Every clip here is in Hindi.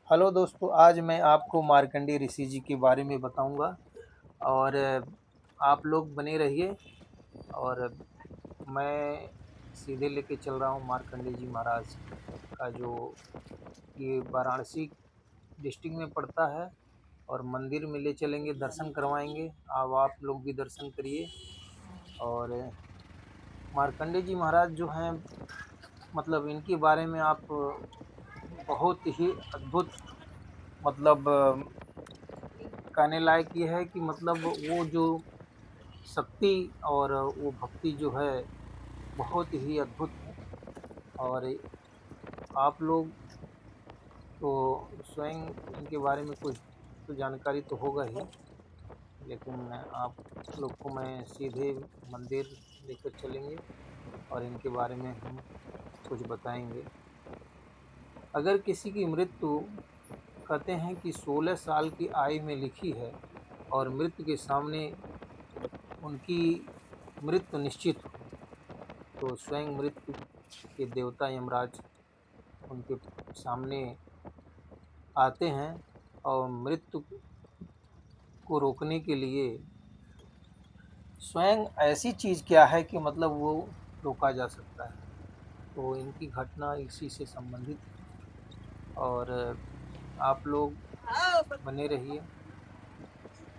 हेलो दोस्तों, आज मैं आपको मार्कंडेय ऋषि जी के बारे में बताऊंगा और आप लोग बने रहिए। और मैं सीधे लेके चल रहा हूँ मार्कंडेय जी महाराज का, जो ये वाराणसी डिस्ट्रिक्ट में पड़ता है। और मंदिर में ले चलेंगे, दर्शन करवाएंगे। अब आप लोग भी दर्शन करिए। और मार्कंडेय जी महाराज जो हैं, मतलब इनके बारे में आप बहुत ही अद्भुत, मतलब कहने लायक ये है कि मतलब वो जो शक्ति और वो भक्ति जो है बहुत ही अद्भुत है। और आप लोग तो स्वयं इनके बारे में कुछ तो जानकारी तो होगा ही, लेकिन आप लोग को मैं सीधे मंदिर लेकर चलेंगे और इनके बारे में हम कुछ बताएंगे। अगर किसी की मृत्यु कहते हैं कि 16 साल की आयु में लिखी है और मृत्यु के सामने उनकी मृत्यु निश्चित हो, तो स्वयं मृत्यु के देवता यमराज उनके सामने आते हैं और मृत्यु को रोकने के लिए स्वयं ऐसी चीज़ क्या है कि मतलब वो रोका जा सकता है। तो इनकी घटना इसी से संबंधित है। और आप लोग बने रहिए।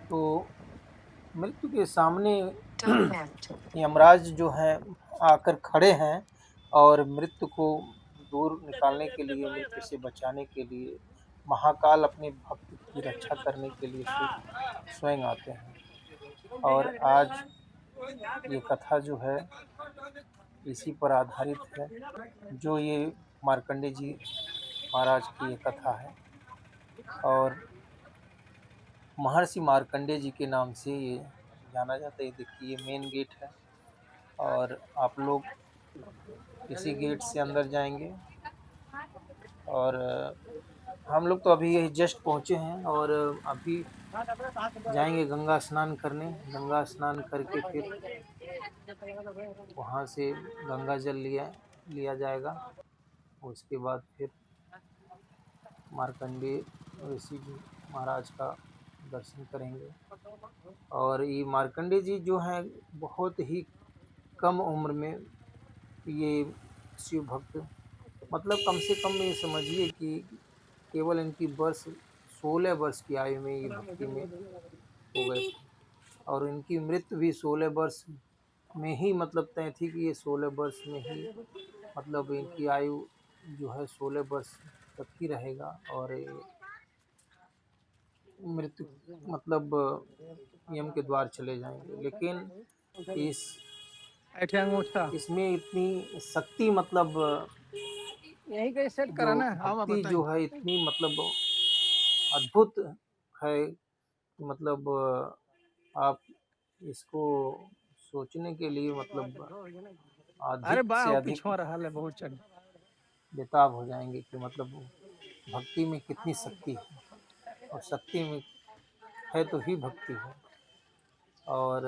तो मृत्यु के सामने यमराज जो हैं आकर खड़े हैं और मृत्यु को दूर निकालने के लिए, मृत्यु से बचाने के लिए, महाकाल अपने भक्त की रक्षा करने के लिए स्वयं आते हैं। और आज ये कथा जो है इसी पर आधारित है, जो ये मार्कंडेय जी महाराज की ये कथा है। और महर्षि मार्कंडेय जी के नाम से ये जाना जाता है। ये देखिए, ये मेन गेट है और आप लोग इसी गेट से अंदर जाएंगे। और हम लोग तो अभी यही जस्ट पहुँचे हैं और अभी जाएंगे गंगा स्नान करने। गंगा स्नान करके फिर वहाँ से गंगा जल लिया लिया जाएगा। उसके बाद फिर मार्कंडेय ऋषि जी महाराज का दर्शन करेंगे। और ये मार्कंडेय जी जो हैं बहुत ही कम उम्र में ये शिव भक्त, मतलब कम से कम ये समझिए कि केवल इनकी वर्ष 16 वर्ष की आयु में ये भक्ति में हो गए थे। और इनकी मृत्यु भी 16 वर्ष में ही मतलब तय थी कि ये 16 वर्ष में ही, मतलब इनकी आयु जो है 16 वर्ष तक ही रहेगा। और ये मृत्यु मतलब यम के द्वार चले जाएंगे। लेकिन इस इसमें इतनी शक्ति, मतलब यही कहीं सेट जो करा ना। हाँ भक्ति बताएं। जो है इतनी मतलब अद्भुत है, मतलब आप इसको सोचने के लिए मतलब अरे अधिक से वाह, अधिक पिछुआ रहा है बहुत चल। बेताब हो जाएंगे कि मतलब भक्ति में कितनी शक्ति है। और शक्ति में है तो ही भक्ति है। और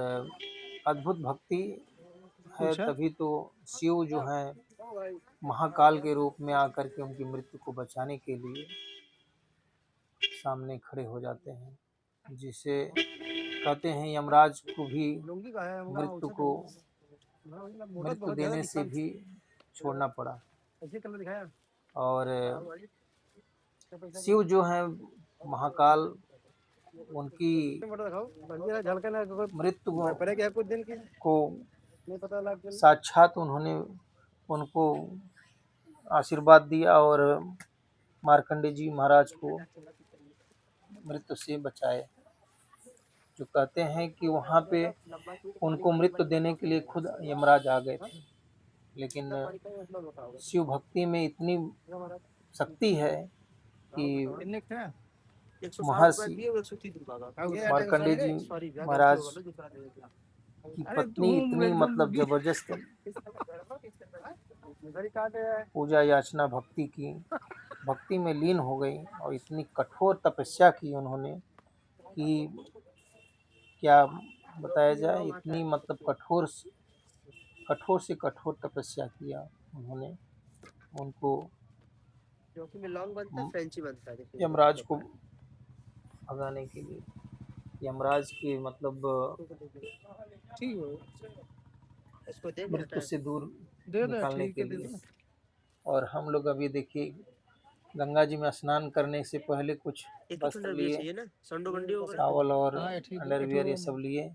अद्भुत भक्ति है, पूछा तभी तो शिव जो है महाकाल के रूप में आकर के उनकी मृत्यु को बचाने के लिए सामने खड़े हो जाते हैं, जिसे कहते हैं यमराज को भी लुंगी का है होगा मृत्यु उसे को मोटा मृत्यु बहुत ज्यादा देने से निकाल भी छोड़ना पड़ा। ऐसे कलर दिखाया। और शिव जो है महाकाल, उनकी मोटा दिखाओ बंदी झलका ना मृत्यु कोई पड़े क्या कुछ दिन की को नहीं पता लग गया। साक्षात उन्होंने उनको आशीर्वाद दिया और मार्कंडेय जी महाराज को मृत्यु से बचाए। जो कहते हैं कि वहाँ पे उनको मृत्यु देने के लिए खुद यमराज आ गए थे। लेकिन शिव भक्ति में इतनी शक्ति है कि कितने थे? 160 रुपए महर्षि दिए 130 रुपए का ये अटैक मार्कंडेय सॉरी जी सॉरी क्या गलती हो महाराज गया दूसरा दे दिया। की अरे पत्नी तुम इतनी एकदम मतलब जबरदस्त इधर ही काट है। पूजा याचना भक्ति की, भक्ति में लीन हो गई और इतनी कठोर तपस्या की उन्होंने कि क्या बताया जाए। इतनी मतलब कठोर से कठोर तपस्या किया उन्होंने। उनको क्योंकि में लॉन्ग बनता है, फ्रेंची बनता है। देखिए यमराज को भगाने के लिए, यमराज की मतलब ठीक है, इसको दे के मृत्यु से दूर दे दे, निकालने ठीक के है, दे लिए। दो। और हम लोग अभी देखिए गंगा जी में स्नान करने से पहले कुछ वस्त्र लिए, चाहिए ना, संडो बंडी होगा। चावल और हाँ ठीक है, अंडरवियर ये सब लिए,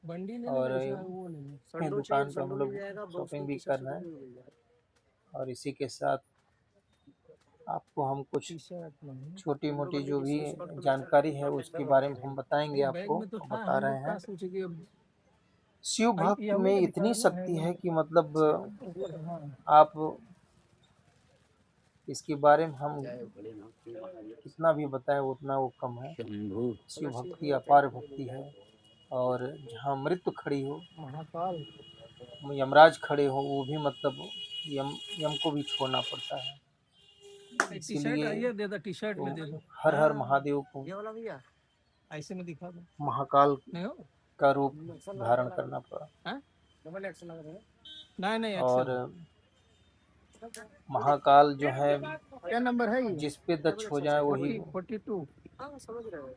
बंडी ले और लेना, चाहे वो ले लो। ये संडो चाहिए दुकान तो पे हम संडो लोग मिल जाएगा, शॉपिंग उसको भी टी कर शर्ट रहे हैं। मिल जाएगा। और इसी के साथ आपको हम कुछ टी शर्ट नहीं, छोटी संडो मोटी बंडी जो की भी शूज शॉर्ट को मिक्स जानकारी है करके उसके बैग बारे में में हम बताएंगे, बैग आपको में तो था, बता हम रहे लोग हैं। का सोचे कि अब शिव भक्त यही में का इतनी दिखाना है शक्ति है वो। कि मतलब हाँ, आप इसके बारे में हम कितना भी बताएं उतना वो कम है। शिव भक्ति अपार भक्ति है। और जहाँ मृत्यु खड़ी हो, महाकाल यमराज खड़े हो, वो भी मतलब यम को भी छोड़ना पड़ता है। टी शर्ट इसीलिए ये दे दो, टी शर्ट में दे दो। हर हर महादेव को ये वाला भैया ऐसे में दिखा दो, महाकाल नहीं हो का रूप धारण करना पड़ा। डबल एक्सल लगा देना। नहीं नहीं, और एक्सल महाकाल जो है क्या नंबर है ये? जिस पे दक्ष हो जाए वही 42। हाँ समझ रहे हो,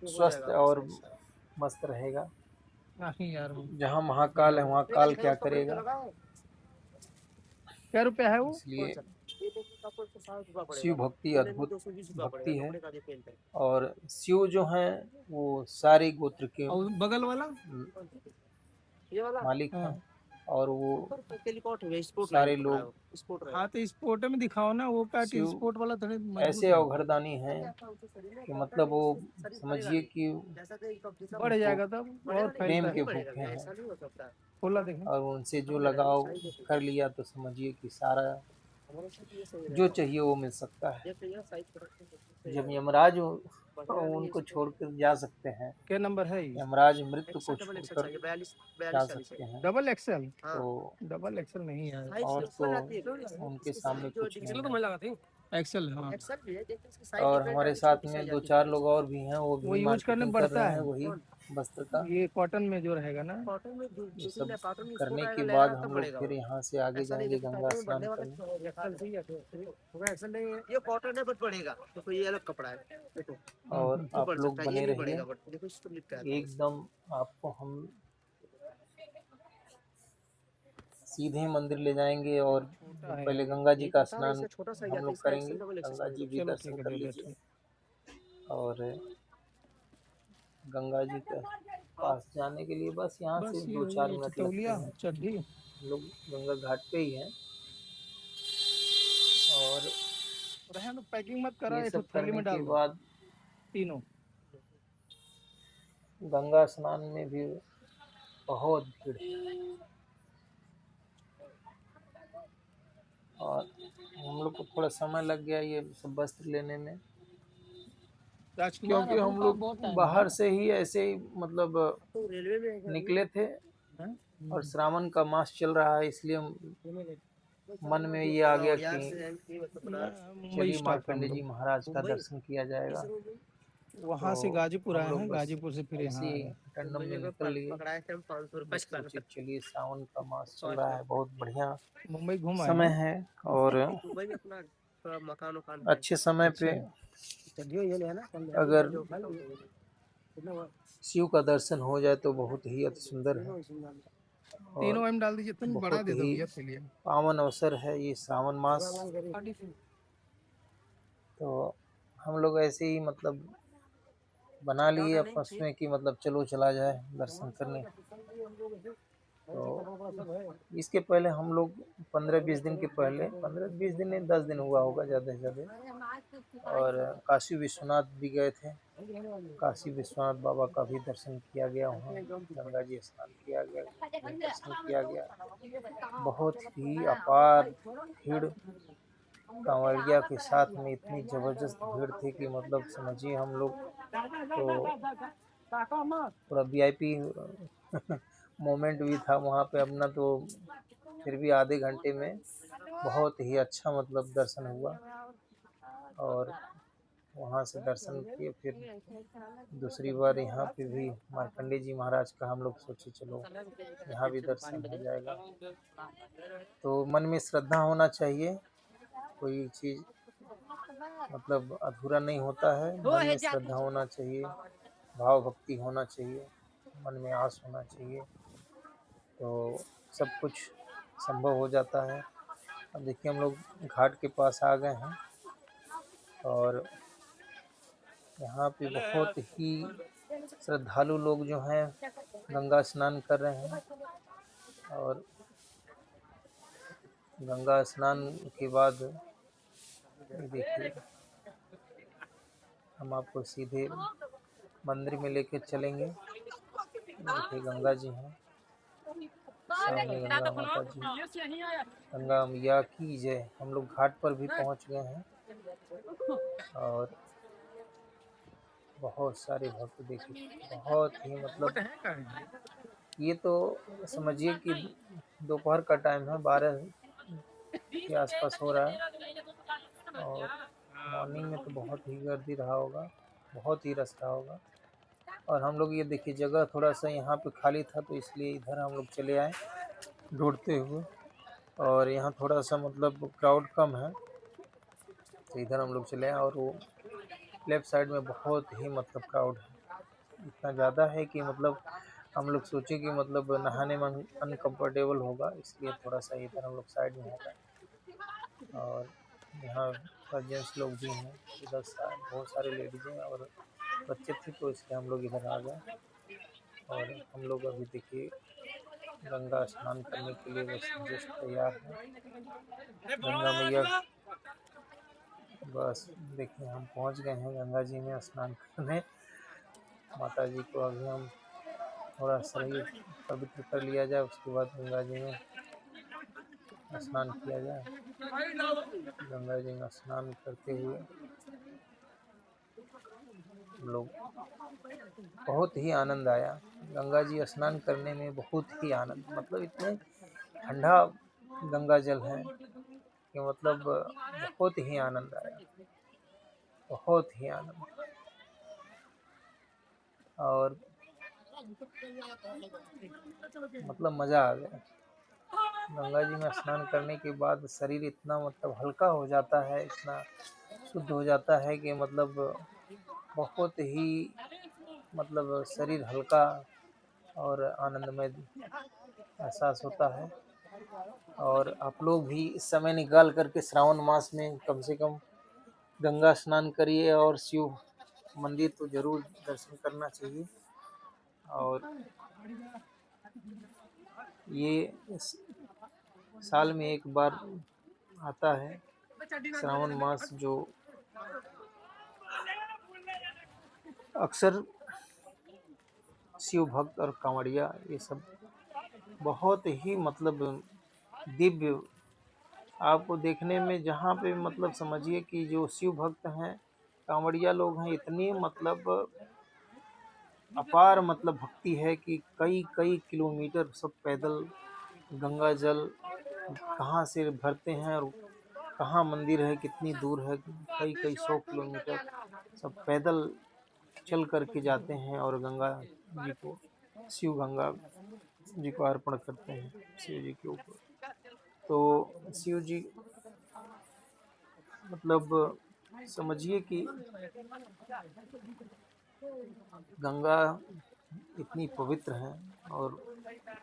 स्वस्थ और मस्त रहेगा। नहीं यार, जहाँ महाकाल है वहाँ काल क्या करेगा। क्या रुपया है वो? इसलिए शिव भक्ति अद्भुत भक्ति है। और शिव जो है वो सारे गोत्र के और बगल वाला मालिक हैं। और वो स्पोर्ट सारे लोग हाँ तो स्पोर्ट में दिखाओ ना, वो का शिव स्पोर्ट वाला थोड़े मजबूत ऐसे है। अवघरदानी हैं कि मतलब वो समझिए कि बढ़ जाएगा तब और प्रेम फैलता के है। भूखे हैं। खोला देखें। और उनसे जो लगाव कर लिया तो समझिए कि सारा जो चाहिए वो मिल सकता है। जब यमराज उनको छोड़कर जा सकते हैं, क्या नंबर है ये? यमराज मृत्यु को छोड़कर जा सकते हैं, डबल एक्सल? तो डबल एक्सल नहीं है और तो उनके सामने कुछ नहीं है। एक्सल, हाँ और हमारे साथ में दो चार लोग और भी हैं, वो वो भी यूज करने में मार्केटिंग कर बढ़ता रहे हैं है। वही वस्त्र का। ये कॉटन में जो रहेगा ना, ये सब करने के बाद हम लोग फिर यहाँ से आगे जाएंगे गंगा स्नान करने। ये कॉटन है बट बढ़ेगा, तो ये अलग कपड़ा है। और आप लोग बने रहिए, देखो इस पर लिखा है एकदम आपको हम सीधे मंदिर ले जाएंगे। और पहले गंगा जी का स्नान हम लोग करेंगे, गंगा जी भी दर्शन कर लीजिए। और गंगा जी के पास जाने के लिए बस यहाँ से 2-4 मिनट लगते हैं। चड्ढी हम लोग गंगा घाट पे ही हैं। और पैकिंग मत करा, ये एक सब थैली करने में के डाल दो बाद तीनों। गंगा स्नान में भी बहुत भीड़ है। और हम लोग को थोड़ा समय लग गया ये सब वस्त्र लेने में, क्योंकि हम लोग बाहर से ही ऐसे ही मतलब निकले थे। और श्रावण का मास चल रहा है, इसलिए मन में ये आ गया कि चलिए मार्कंडे जी महाराज का दर्शन किया जाएगा। वहाँ तो से गाजीपुर हम आए लोग हैं, बस गाजीपुर से फिर यहाँ ऐसे आए ही हैं। टंडम में निकल लिए। बस सोचे चलिए सावन का मास चल रहा है, बहुत बढ़िया मुंबई घूम आए समय हैं। है। और अच्छे समय पे अगर शिव का दर्शन हो जाए तो बहुत ही अति सुंदर है। और तीनों एम डाल दीजिए, तुम बड़ा बहुत दे दो ही भैया चलिए। पावन अवसर है ये श्रावण मास। तो हम लोग ऐसे ही मतलब बना लिए आपस में कि मतलब चलो चला जाए दर्शन करने। तो इसके पहले हम लोग 15-20 दिन के पहले, 15-20 दिन नहीं 10 दिन हुआ होगा ज़्यादा से ज़्यादा, और काशी विश्वनाथ भी गए थे। काशी विश्वनाथ बाबा का भी दर्शन किया गया, वहाँ गंगा जी स्नान किया गया, दर्शन किया गया। बहुत ही अपार भीड़, कांवड़िया के साथ में इतनी ज़बरदस्त भीड़ थी कि मतलब समझिए हम लोग तो पूरा वीआईपी मोमेंट भी था वहाँ पे अपना। तो फिर भी आधे घंटे में बहुत ही अच्छा मतलब दर्शन हुआ। और वहाँ से दर्शन किए, फिर दूसरी बार यहाँ पे भी मार्कंडे जी महाराज का हम लोग सोचे चलो यहाँ भी दर्शन हो जाएगा। तो मन में श्रद्धा होना चाहिए कोई चीज़ मतलब अधूरा नहीं होता है। मन में श्रद्धा होना चाहिए, भाव भक्ति होना चाहिए, मन में आस होना चाहिए, तो सब कुछ संभव हो जाता है। अब देखिए हम लोग घाट के पास आ गए हैं और यहाँ पे बहुत ही श्रद्धालु लोग जो हैं गंगा स्नान कर रहे हैं। और गंगा स्नान के बाद ये देखिए हम आपको सीधे मंदिर में लेके चलेंगे। देखिए गंगा जी हैं, सामने गंगा माता जी, गंगा मैया की जय। हम लोग घाट पर भी पहुंच गए हैं और बहुत सारे भक्त देखिए, बहुत ही मतलब ये तो समझिए कि दोपहर का टाइम है, 12 के आसपास हो रहा है और मॉर्निंग में तो बहुत ही गर्दी रहा होगा, बहुत ही रश रहा होगा। और हम लोग ये देखिए जगह थोड़ा सा यहाँ पे खाली था तो इसलिए इधर हम लोग चले आए ढूंढते हुए। और यहाँ थोड़ा सा मतलब क्राउड कम है तो इधर हम लोग चले आए। और वो लेफ्ट साइड में बहुत ही मतलब क्राउड है, इतना ज़्यादा है कि मतलब हम लोग सोचे कि मतलब नहाने में अनकम्फर्टेबल होगा, इसलिए थोड़ा सा इधर हम लोग साइड में हो गए। और यहाँ पर जेंट्स लोग भी हैं, इधर बहुत सारे लेडीज हैं और बच्चे थे तो इसलिए हम लोग इधर आ गए। और हम लोग अभी देखिए गंगा स्नान करने के लिए बस जस्ट तैयार हैं। गंगा मैया बस देखिए हम पहुंच गए हैं गंगा जी में स्नान करने। माता जी को अभी हम थोड़ा शरीर पवित्र कर लिया जाए, उसके बाद गंगा जी में स्नान किया जाए। गंगा जी में स्नान करते हुए हम लोग बहुत ही आनंद आया। गंगा जी स्नान करने में बहुत ही आनंद, मतलब इतने ठंडा गंगा जल है कि मतलब बहुत ही आनंद आया, बहुत ही आनंद। और मतलब मज़ा आ गया। गंगा जी में स्नान करने के बाद शरीर इतना मतलब हल्का हो जाता है, इतना शुद्ध हो जाता है कि मतलब बहुत ही मतलब शरीर हल्का और आनंदमय एहसास होता है। और आप लोग भी इस समय निकाल करके श्रावण मास में कम से कम गंगा स्नान करिए और शिव मंदिर तो जरूर दर्शन करना चाहिए। और ये साल में एक बार आता है श्रावण मास, जो अक्सर शिव भक्त और कांवड़िया ये सब बहुत ही मतलब दिव्य आपको देखने में, जहाँ पे मतलब समझिए कि जो शिव भक्त हैं कांवड़िया लोग हैं, इतनी मतलब अपार मतलब भक्ति है कि कई कई किलोमीटर सब पैदल गंगा जल कहाँ से भरते हैं और कहाँ मंदिर है, कितनी दूर है, कई कई 100 किलोमीटर सब पैदल चल करके जाते हैं और गंगा जी को, शिव गंगा जी को अर्पण करते हैं शिव जी के ऊपर। तो शिव जी मतलब समझिए कि गंगा इतनी पवित्र है और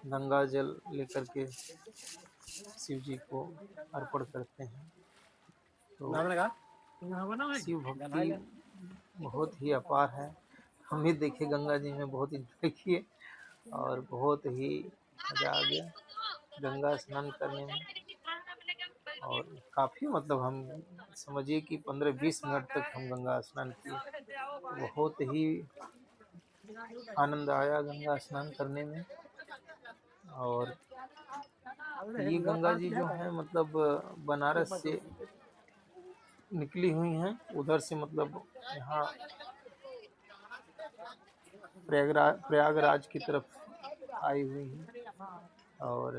गंगा जल लेकर के शिव जी को अर्पण करते हैं। तो शिव भक्ति बहुत ही अपार है। हम भी देखिए गंगा जी में बहुत इंजॉय किए और बहुत ही मज़ा आ गया गंगा स्नान करने में। और काफ़ी मतलब हम समझिए कि 15-20 मिनट तक हम गंगा स्नान किए, तो बहुत ही आनंद आया गंगा स्नान करने में। और ये गंगा जी जो हैं मतलब बनारस से निकली हुई हैं, उधर से मतलब यहाँ प्रयागराज की तरफ आई हुई हैं। और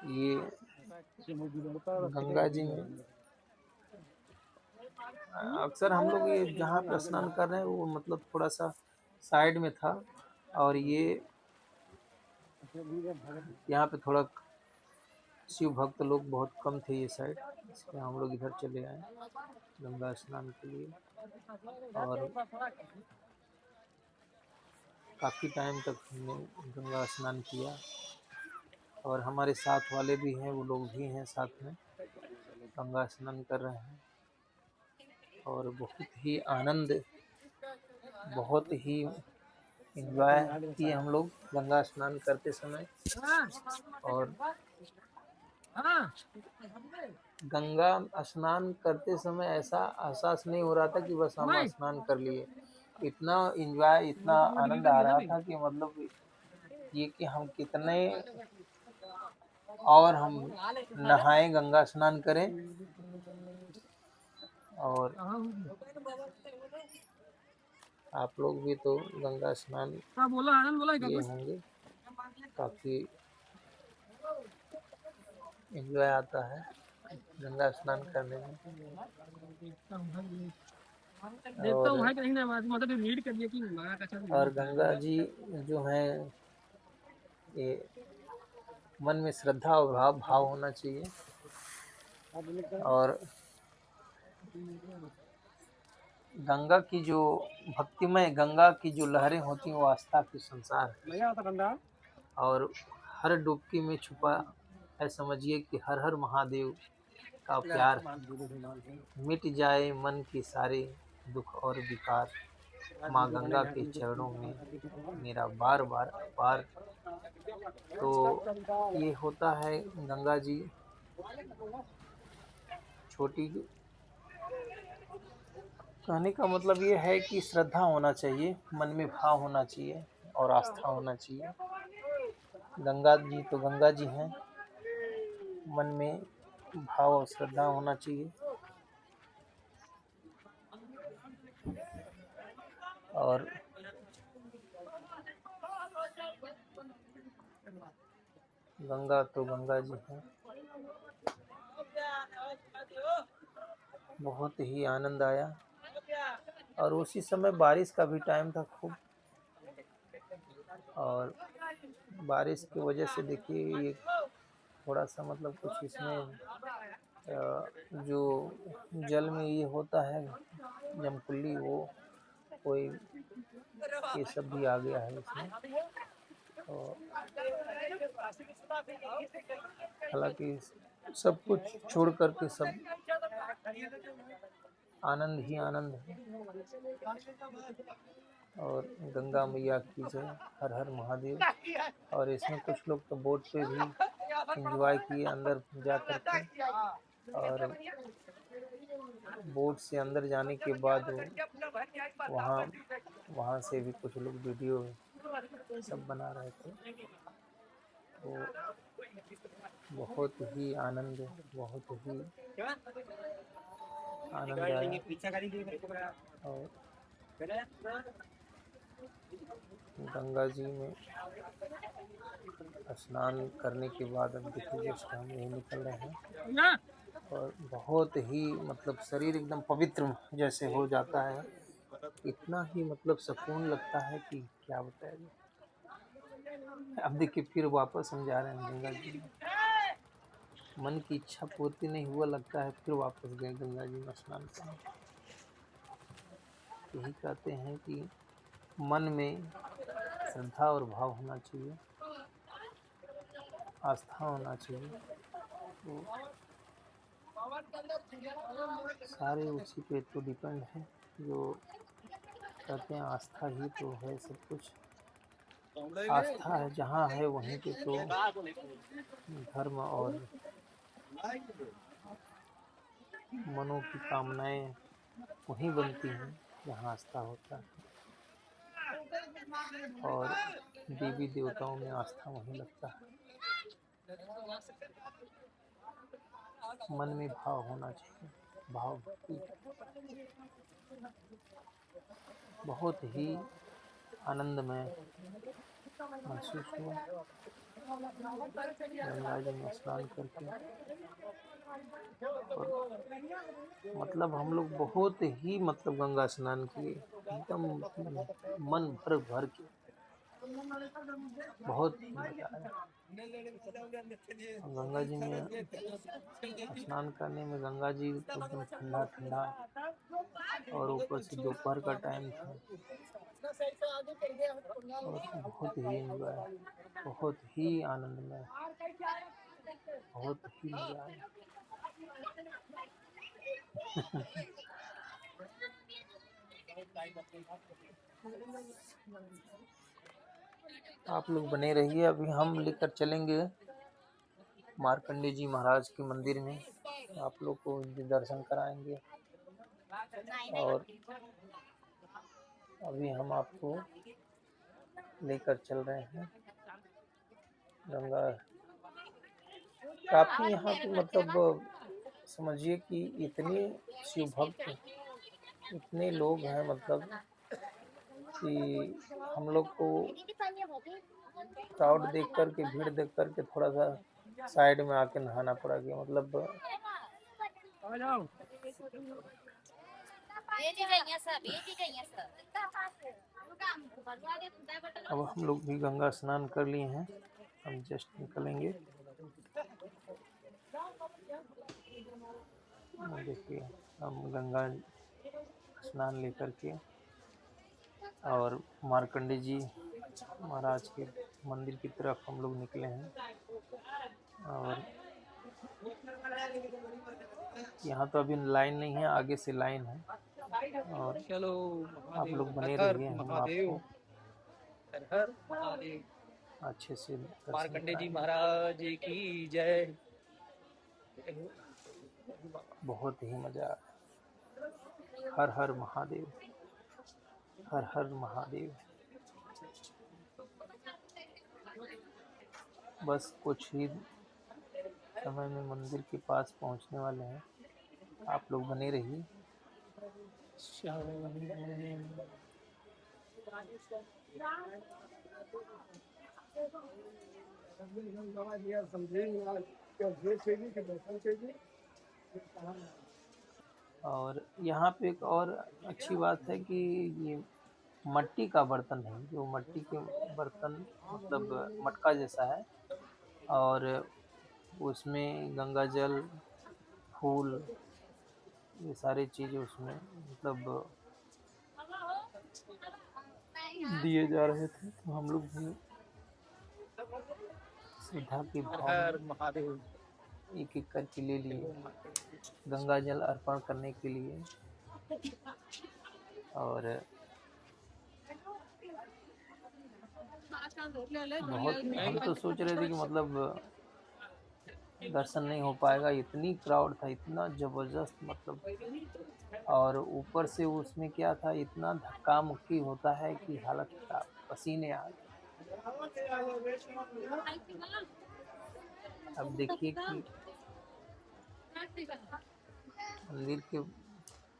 ये गंगा जी में अक्सर हम लोग ये जहाँ पे स्नान कर रहे हैं वो मतलब थोड़ा सा साइड में था, और ये यहाँ पे थोड़ा शिव भक्त लोग बहुत कम थे ये साइड, इसलिए हम लोग इधर चले आए गंगा स्नान के लिए। और काफ़ी टाइम तक हमने गंगा स्नान किया, और हमारे साथ वाले भी हैं, वो लोग भी हैं साथ में गंगा स्नान कर रहे हैं। और बहुत ही एंजॉय किए हम लोग गंगा स्नान करते समय। और गंगा स्नान करते समय ऐसा एहसास नहीं हो रहा था कि बस हम स्नान कर लिए, इतना एंजॉय, इतना आनंद आ रहा था कि मतलब ये कि हम कितने और हम नहाएं, गंगा स्नान करें। और आप लोग भी तो गंगा स्नान किए होंगे, काफ़ी एंजॉय आता है गंगा स्नान करने में। और गंगा जी जो हैं, ये मन में श्रद्धा और भाव होना चाहिए। और गंगा की जो लहरें होती हैं वो आस्था की संसार है। और हर डुबकी में छुपा है, समझिए कि हर हर महादेव का प्यार है। मिट जाए मन की सारे दुख और विकार, माँ गंगा के चरणों में मेरा बार बार अपार। तो ये होता है गंगा जी छोटी। कहने का मतलब ये है कि श्रद्धा होना चाहिए, मन में भाव होना चाहिए और आस्था होना चाहिए। गंगा जी तो गंगा जी हैं, मन में भाव और श्रद्धा होना चाहिए। और गंगा तो गंगा जी हैं। बहुत ही आनंद आया, और उसी समय बारिश का भी टाइम था खूब, और बारिश की वजह से देखिए ये थोड़ा सा मतलब कुछ इसमें जो जल में ये होता है जमकुल्ली, वो कोई ये सब भी आ गया है इसमें। और हालांकि सब कुछ छोड़ करके सब आनंद ही आनंद है। और गंगा मैया की जय, हर हर महादेव। और इसमें कुछ लोग तो बोट पे भी एंजॉय किए अंदर जा करके, और बोट से अंदर जाने के बाद वहाँ वहाँ से भी कुछ लोग वीडियो सब बना रहे थे। तो बहुत ही आनंद आया। और गंगा जी में स्नान करने के बाद अब देखिए जस्ट हम यहीं निकल रहे हैं, और बहुत ही मतलब शरीर एकदम पवित्र जैसे हो जाता है, इतना ही मतलब सुकून लगता है कि क्या बताया जाए। अब देखिए फिर वापस हम जा रहे हैं गंगा जी में, मन की इच्छा पूर्ति नहीं हुआ, लगता है फिर वापस गए गंगा जी में स्नान करने। यही कहते हैं कि मन में श्रद्धा और भाव होना चाहिए, आस्था होना चाहिए, तो सारे उसी पे तो डिपेंड है। जो कहते हैं आस्था ही तो है सब कुछ, आस्था है जहाँ है वहीं पे तो धर्म और मनों की कामनाएं वहीं बनती हैं जहाँ आस्था होता है, और देवी देवताओं में आस्था वहीं लगता है। मन में भाव होना चाहिए, भाव भक्ति। बहुत ही आनंदमय महसूस हुआ गंगा जी में स्नान करके। और मतलब हम लोग बहुत ही मतलब गंगा स्नान किए एकदम मन भर भर के, बहुत मज़ा आया। गंगा जी में स्नान करने में, गंगा जी एकदम ठंडा ठंडा, और ऊपर से दोपहर का टाइम था, और बहुत ही एंजॉय, बहुत ही आनंदमय, बहुत ही मज़ा आया। आप लोग बने रहिए, अभी हम लेकर चलेंगे मार्कंडे जी महाराज के मंदिर में, आप लोग को दर्शन कराएंगे। और अभी हम आपको लेकर चल रहे हैं गंगा। काफ़ी यहाँ पे मतलब समझिए कि इतने शिव भक्त, इतने लोग हैं, मतलब कि हम लोग को क्राउड देख कर के, भीड़ देख कर के थोड़ा सा साइड में आके नहाना पड़ा गया, मतलब अब हम लोग भी गंगा स्नान कर लिए हैं, हम जस्ट निकलेंगे। देखिए हम गंगा स्नान लेकर के और मार्कंडे जी महाराज के मंदिर की तरफ हम लोग निकले हैं। और यहाँ तो अभी लाइन नहीं है, आगे से लाइन है। और चलो आप महादेव, लोग हर बने हर रहिए, हम महादेव, आपको हर हर महादेव। अच्छे से दर्शन मार्कंडे जी कराएंगे। महाराज की जय। बहुत ही मजा आया। हर हर महादेव, हर हर महादेव। बस कुछ ही समय में मंदिर के पास पहुंचने वाले हैं, आप लोग बने रहिए। और यहाँ पे एक और अच्छी बात है कि ये मट्टी का बर्तन है, जो मट्टी के बर्तन मतलब मटका जैसा है, और उसमें गंगा जल, फूल, ये सारी चीज़ें उसमें मतलब दिए जा रहे थे, तो हम लोग भी श्रद्धा के हर भाव हर में महादेव। एक एक करके ले लिए गंगा जल अर्पण करने के लिए। और बहुत, हम तो सोच रहे थे कि मतलब दर्शन नहीं हो पाएगा, इतनी क्राउड था, इतना जबरदस्त मतलब। और ऊपर से उसमें क्या था, इतना धक्का मुक्की होता है कि हालत खराब, पसीने आ गए। अब देखिए कि मंदिर के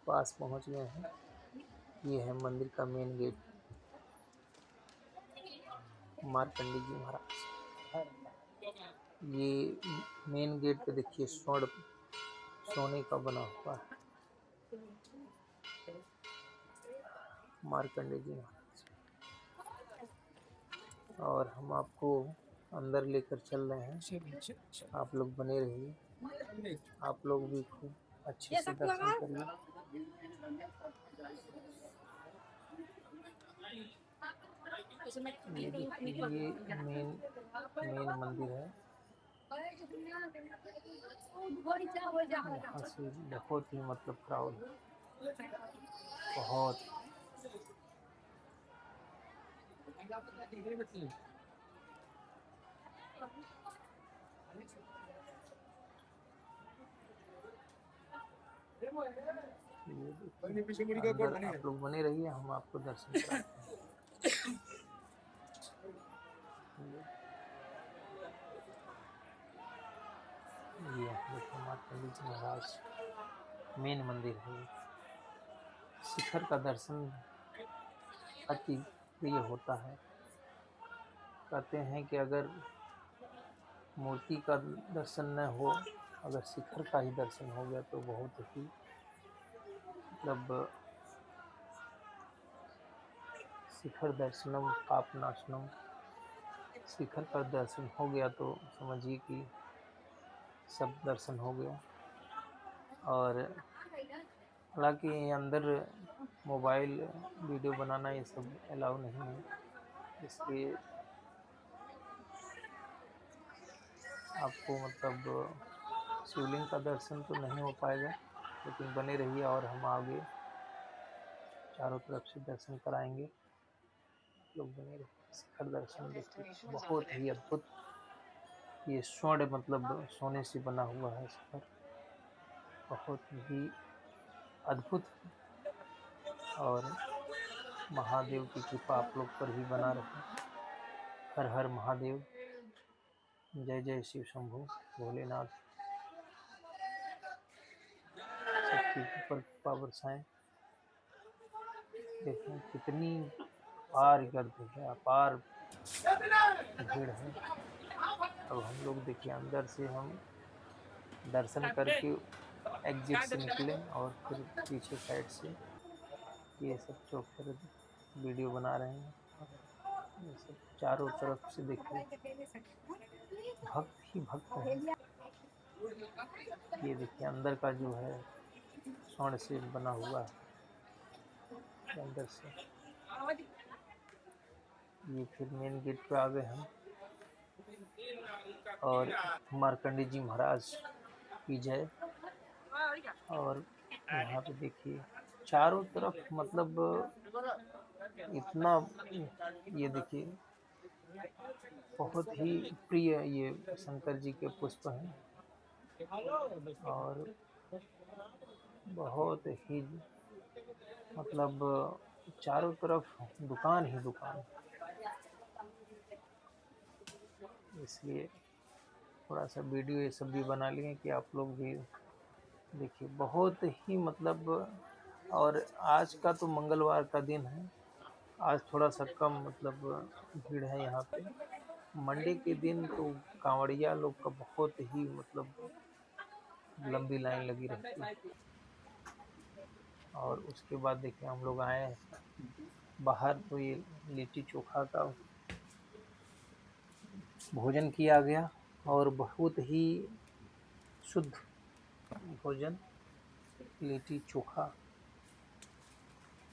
पास पहुंच गए हैं, ये है मंदिर का मेन गेट, मार्कंडे जी महाराज। ये मेन गेट पे देखिए सोने का बना हुआ है मार्कंडे जी महाराज। और हम आपको अंदर लेकर चल रहे हैं, आप लोग बने रहिए, आप लोग भी खूब अच्छे से दर्शन करिए। ये देखिए, ये मेन मंदिर है। यहाँ से बहुत ही मतलब क्राउड बहुत। ये देखिए, अंदर आप लोग बने रहिए, हम आपको दर्शन कराते हैं। ये देखिए मार्कंडे जी महाराज, मेन मंदिर है ये। शिखर का दर्शन अति प्रिय होता है। कहते हैं कि अगर मूर्ति का दर्शन न हो, अगर शिखर का ही दर्शन हो गया तो बहुत ही मतलब शिखर दर्शनम पापनाशनम। शिखर पर दर्शन हो गया तो समझिए कि सब दर्शन हो गया। और हालांकि अंदर मोबाइल वीडियो बनाना ये सब अलाउ नहीं है, इसलिए आपको मतलब शिवलिंग का दर्शन तो नहीं हो पाएगा, लेकिन बने रहिए और हम आगे चारों तरफ से दर्शन कराएंगे। लोग बने रहिए। शिखर दर्शन देखिए बहुत ही अद्भुत, ये स्वर्ण मतलब सोने से बना हुआ है शिखर, बहुत ही अद्भुत है। और महादेव की कृपा आप लोग पर भी बना रहे। हर हर महादेव, जय जय शिव शंभु भोलेनाथ, सबके ऊपर कृपा बरसाएं। देखें कितनी अपार गर्द है, अपार भीड़ है। अब हम लोग देखिए अंदर से हम दर्शन करके एग्जिट से निकले और फिर पीछे साइड से ये सब चौकीदार वीडियो बना रहे हैं। ये सब चारों तरफ से देखिए भक्त ही भक्त हैं। ये देखिए अंदर का जो है स्वर्ण से बना हुआ है अंदर से। ये फिर मेन गेट पे आ गए हम। और मार्कंडे जी महाराज की जय। और यहाँ पे देखिए चारों तरफ मतलब इतना, ये देखिए बहुत ही प्रिय ये शंकर जी के पुष्प हैं। और बहुत ही मतलब चारों तरफ दुकान ही दुकान, इसलिए थोड़ा सा वीडियो ये सब भी बना लिए कि आप लोग भी देखिए बहुत ही मतलब। और आज का तो मंगलवार का दिन है, आज थोड़ा सा कम मतलब भीड़ है यहाँ पे। मंडे के दिन तो कांवड़िया लोग का बहुत ही मतलब लंबी लाइन लगी रहती है। और उसके बाद देखिए हम लोग आए हैं बाहर, तो ये लिट्टी चोखा का भोजन किया गया और बहुत ही शुद्ध भोजन, लिट्टी चोखा।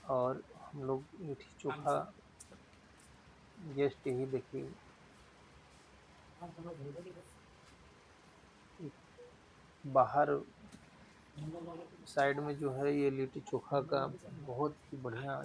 और हम लोग लिट्टी चोखा जस्ट ही देखिए बाहर साइड में जो है ये लिट्टी चोखा का बहुत ही बढ़िया